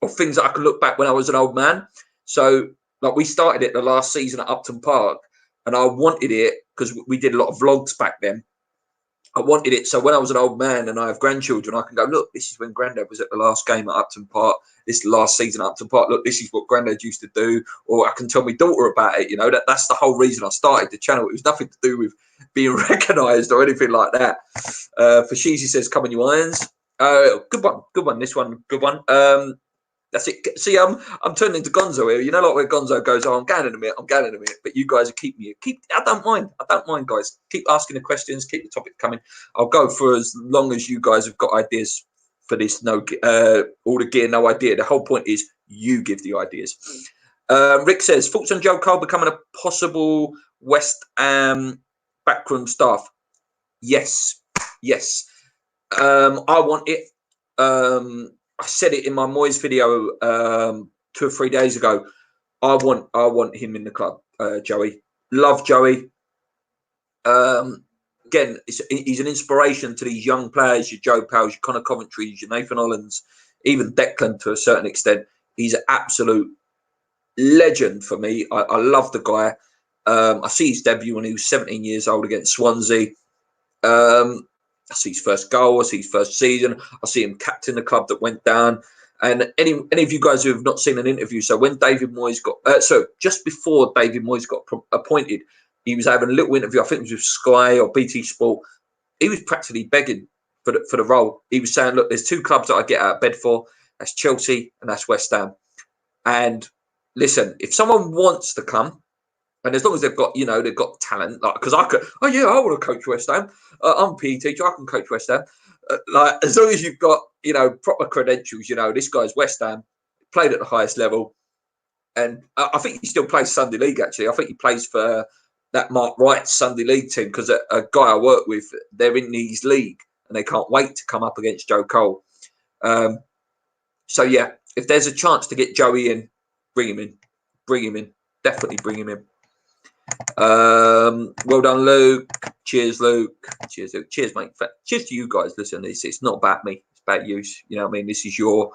of things that I could look back when I was an old man. So, like, we started it the last season at Upton Park, and I wanted it because we did a lot of vlogs back then. I wanted it so when I was an old man and I have grandchildren, I can go, look, this is when Grandad was at the last game at Upton Park. This last season at Upton Park. Look, this is what Grandad used to do. Or I can tell my daughter about it. You know, that's the whole reason I started the channel. It was nothing to do with being recognised or anything like that. For Sheezy says, come on, you irons. Good one. This one, good one. That's it. See, I'm turning into Gonzo here. You know, like where Gonzo goes, oh, I'm going in a minute. But you guys are keeping me. I don't mind, guys. Keep asking the questions. Keep the topic coming. I'll go for as long as you guys have got ideas for this. No, all the gear, no idea. The whole point is you give the ideas. Rick says, thoughts on Joe Cole becoming a possible West Ham backroom staff? Yes. I want it. I said it in my Moyes video 2 or 3 days ago. I want him in the club, Joey. Love Joey. Again, he's an inspiration to these young players, your Joe Powells, your Connor Coventry's, your Nathan Hollands, even Declan to a certain extent. He's an absolute legend for me. I love the guy. I see his debut when he was 17 years old against Swansea. I see his first goal. I see his first season. I see him captain the club that went down. And any of you guys who have not seen an interview, so when David Moyes got, just before David Moyes got appointed, he was having a little interview. I think it was with Sky or BT Sport. He was practically begging for the role. He was saying, "Look, there's 2 clubs that I get out of bed for. That's Chelsea and that's West Ham. And listen, if someone wants to come." And as long as they've got, you know, they've got talent, like, because I could, oh yeah, I want to coach West Ham. I'm a PE teacher, I can coach West Ham. Like, as long as you've got, you know, proper credentials, you know, this guy's West Ham, played at the highest level. And I think he still plays Sunday League, actually. I think he plays for that Mark Wright Sunday League team because a guy I work with, they're in his league and they can't wait to come up against Joe Cole. So, yeah, if there's a chance to get Joey in, bring him in. Definitely bring him in. Well done, Luke. Cheers, Luke. Cheers, Luke. Cheers, mate. Cheers to you guys. Listen, it's not about me. It's about you. You know what I mean? This is your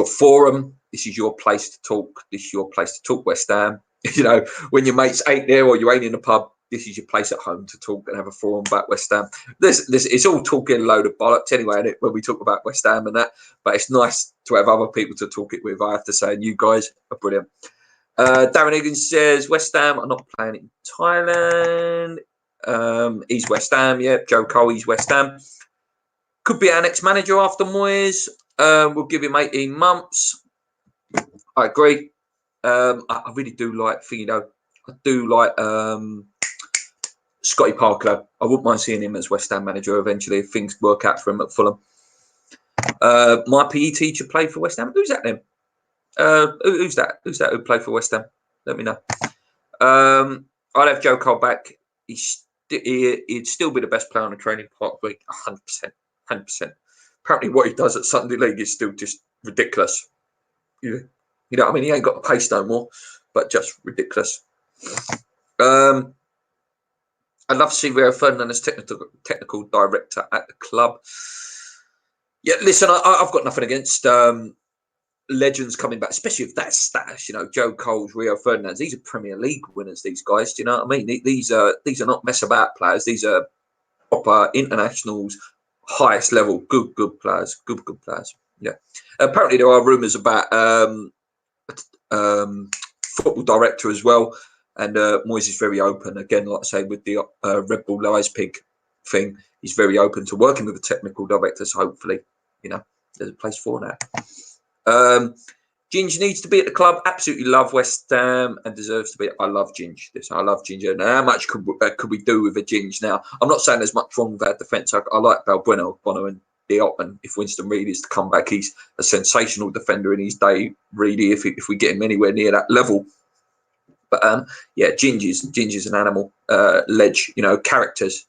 forum. This is your place to talk. This is your place to talk West Ham. You know, when your mates ain't there or you ain't in the pub, this is your place at home to talk and have a forum about West Ham. This it's all talking a load of bollocks anyway, isn't it, when we talk about West Ham and that. But it's nice to have other people to talk it with, I have to say. And you guys are brilliant. Darren Higgins says, West Ham are not playing in Thailand. He's West Ham, yeah. Joe Cole, he's West Ham. Could be our next manager after Moyes. We'll give him 18 months. I agree. I really do like, you know, I do like Scotty Parker. I wouldn't mind seeing him as West Ham manager eventually if things work out for him at Fulham. My PE teacher played for West Ham. Who's that then? Who's that who played for West Ham? Let me know. I'll have Joe Cole back. He'd still be the best player on the training park week, 100%. Apparently what he does at Sunday League is still just ridiculous. You know what I mean? He ain't got the pace no more, but just ridiculous. I'd love to see Rio Ferdinand as technical director at the club. Yeah, listen, I've got nothing against legends coming back, especially if that status, you know, Joe Cole's, Rio Ferdinand's. These are Premier League winners, these guys. Do you know what I mean? These are not mess about players. These are proper internationals, highest level, good players, good players. Yeah. Apparently there are rumours about football director as well, and Moyes is very open. Again, like I say, with the Red Bull Lies Pig thing, he's very open to working with a technical director. So hopefully, you know, there's a place for that. Ginge needs to be at the club. Absolutely love West Ham and deserves to be. I love Ginge. I love Ginge. And how much could we do with a Ginge now? I'm not saying there's much wrong with our defence. I like Balbuena, Bono, and Diop. And if Winston Reid is to come back, he's a sensational defender in his day, really, if we get him anywhere near that level. But yeah, Ginge is an animal. Ledge, characters.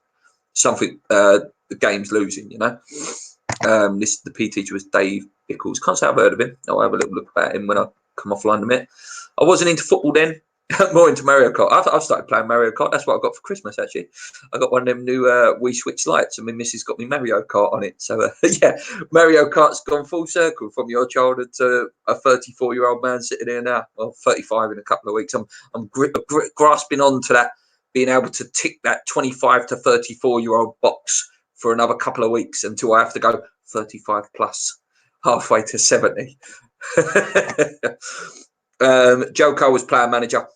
Something the game's losing, the PT teacher was Dave Bickles. Can't say I've heard of him. I'll have a little look about him when I come offline in a minute. I wasn't into football then. More into Mario Kart. I've started playing Mario Kart. That's what I got for Christmas, actually. I got one of them new Wii Switch lights, and my missus got me Mario Kart on it. So, yeah, Mario Kart's gone full circle from your childhood to a 34-year-old man sitting here now. Well, 35 in a couple of weeks. I'm grasping on to that, being able to tick that 25 to 34-year-old box for another couple of weeks until I have to go 35 plus, halfway to 70. Joe Cole was player manager.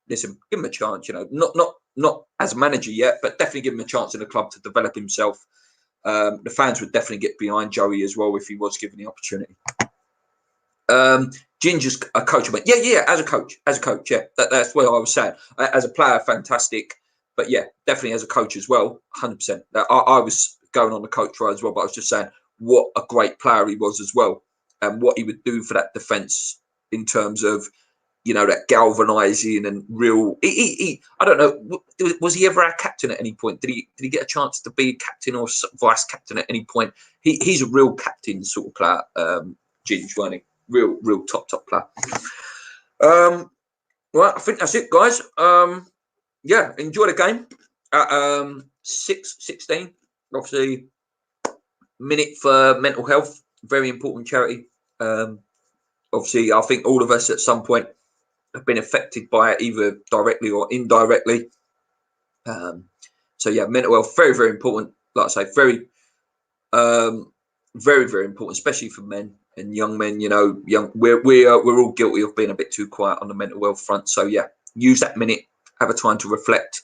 Listen, give him a chance, not as a manager yet, but definitely give him a chance in the club to develop himself. The fans would definitely get behind Joey as well if he was given the opportunity. Ginger's a coach. Yeah, as a coach, yeah. That's what I was saying. As a player, fantastic. But yeah, definitely as a coach as well, 100%. I was going on the coach ride as well, but I was just saying what a great player he was as well, and what he would do for that defence in terms of, that galvanising and real. I don't know, was he ever our captain at any point? Did he get a chance to be captain or vice captain at any point? He's a real captain sort of player, Ginge, wasn't he? Real top player. Well, I think that's it, guys. Yeah, enjoy the game. 6:16, obviously, minute for mental health, very important charity. Obviously, I think all of us at some point have been affected by it, either directly or indirectly. So yeah, mental health, very, very important. Like I say, very, very important, especially for men and young men. We're all guilty of being a bit too quiet on the mental health front. So yeah, use that minute, have a time to reflect,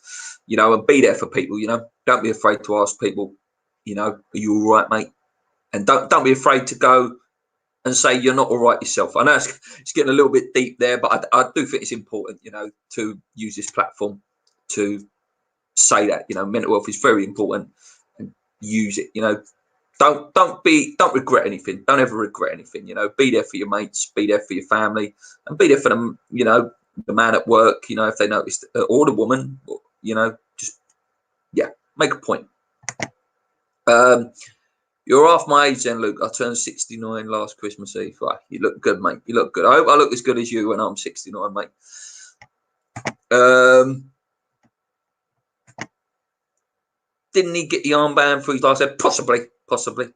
and be there for people. Don't be afraid to ask people, are you all right, mate? And don't be afraid to go and say you're not all right yourself. I know it's getting a little bit deep there, but I do think it's important, to use this platform to say that, mental health is very important, and use it. Don't regret anything. Don't ever regret anything. Be there for your mates, be there for your family, and be there for them. The man at work. If they noticed, or the woman. Just make a point. You're half my age then, Luke. I turned 69 last Christmas Eve. Right, you look good, mate. You look good. I hope I look as good as you when I'm 69, mate. Didn't he get the armband for his last episode? Possibly.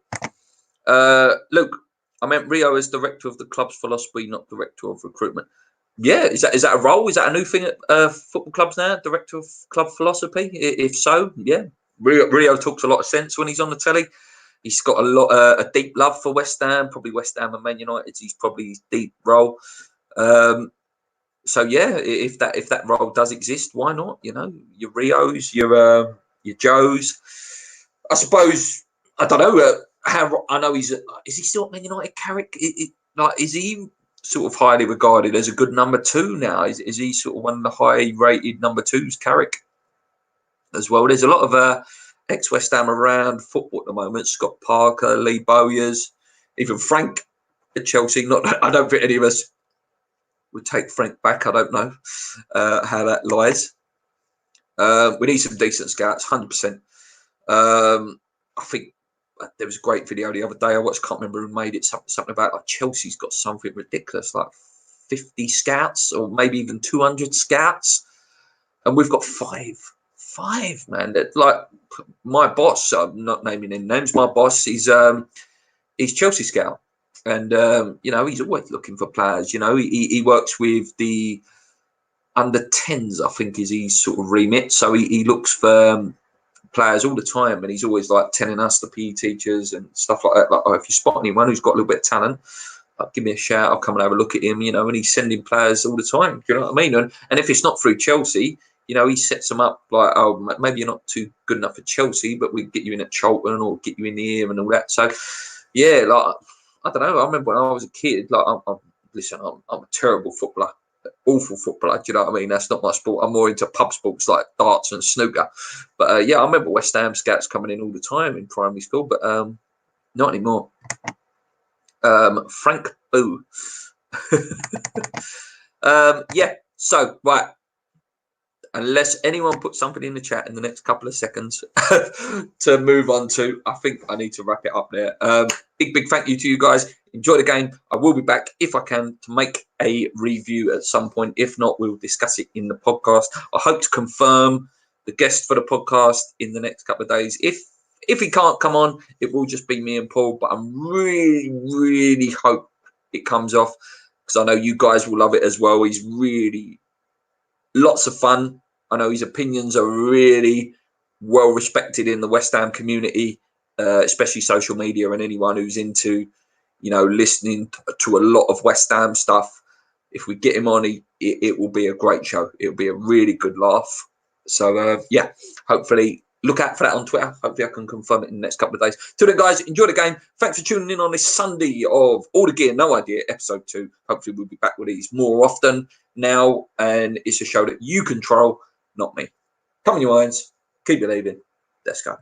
Luke, I meant Rio as director of the club's philosophy, not director of recruitment. Yeah, is that a role? Is that a new thing at football clubs now? Director of club philosophy? If so, yeah. Rio talks a lot of sense when he's on the telly. He's got a deep love for West Ham, probably West Ham and Man United. He's probably his deep role. So yeah, if that role does exist, why not? Your Rios, your Joes. I suppose, I don't know how. I know is he still at Man United? Carrick, is he sort of highly regarded as a good number two now? Is he sort of one of the high rated number twos, Carrick, as well? There's a lot of ex-West Ham around football at the moment. Scott Parker, Lee Bowyers, even Frank at Chelsea. I don't think any of us would take Frank back. I don't know how that lies. We need some decent scouts, 100%. I think there was a great video the other day I watched. Can't remember who made it. Something about like Chelsea's got something ridiculous, like 50 scouts or maybe even 200 scouts, and we've got five, man. Like my boss, I'm not naming any names. My boss, he's Chelsea scout, and he's always looking for players. He works with the under 10s, I think, is his sort of remit. So he looks for players all the time, and he's always like telling us, the PE teachers and stuff like that, like, oh, if you spot anyone who's got a little bit of talent, give me a shout. I'll come and have a look at him. And he's sending players all the time. Do you know what I mean? And if it's not through Chelsea, he sets them up like, oh, maybe you're not too good enough for Chelsea, but we get you in at Charlton or get you in here and all that. So, yeah, like, I don't know. I remember when I was a kid, like, listen, I'm a terrible footballer, awful footballer. Do you know what I mean? That's not my sport. I'm more into pub sports like darts and snooker. But yeah, I remember West Ham scouts coming in all the time in primary school, but not anymore. Frank Boo. Yeah, so right, unless anyone puts something in the chat in the next couple of seconds to move on to, I think I need to wrap it up there. Big thank you to you guys. Enjoy the game. I will be back if I can to make a review at some point. If not, we'll discuss it in the podcast. I hope to confirm the guest for the podcast in the next couple of days. If he can't come on, it will just be me and Paul, but I'm really hope it comes off, because I know you guys will love it as well. He's really lots of fun. I know his opinions are really well respected in the West Ham community, especially social media, and anyone who's into, listening to a lot of West Ham stuff. If we get him on, it will be a great show. It'll be a really good laugh. So, yeah, hopefully look out for that on Twitter. Hopefully I can confirm it in the next couple of days. Till then, guys, enjoy the game. Thanks for tuning in on this Sunday of All the Gear, No Idea, episode 2. Hopefully we'll be back with these more often now, and it's a show that you control, not me. Come on, you irons. Keep believing. Let's go.